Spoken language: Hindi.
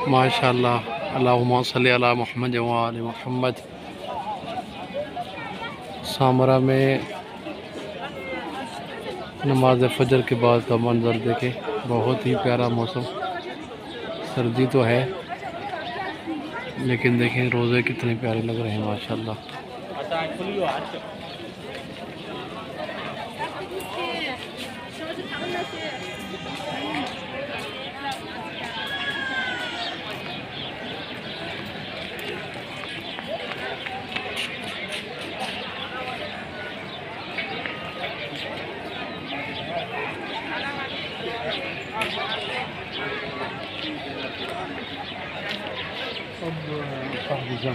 माशाल्लाह, अल्लाहुम्मा सल्ली अला मुहम्मद व आले मुहम्मद। सामरा में नमाज फजर के बाद का मंजर देखें, बहुत ही प्यारा मौसम। सर्दी तो है लेकिन देखें रोज़े कितने प्यारे लग रहे हैं माशाल्लाह। अब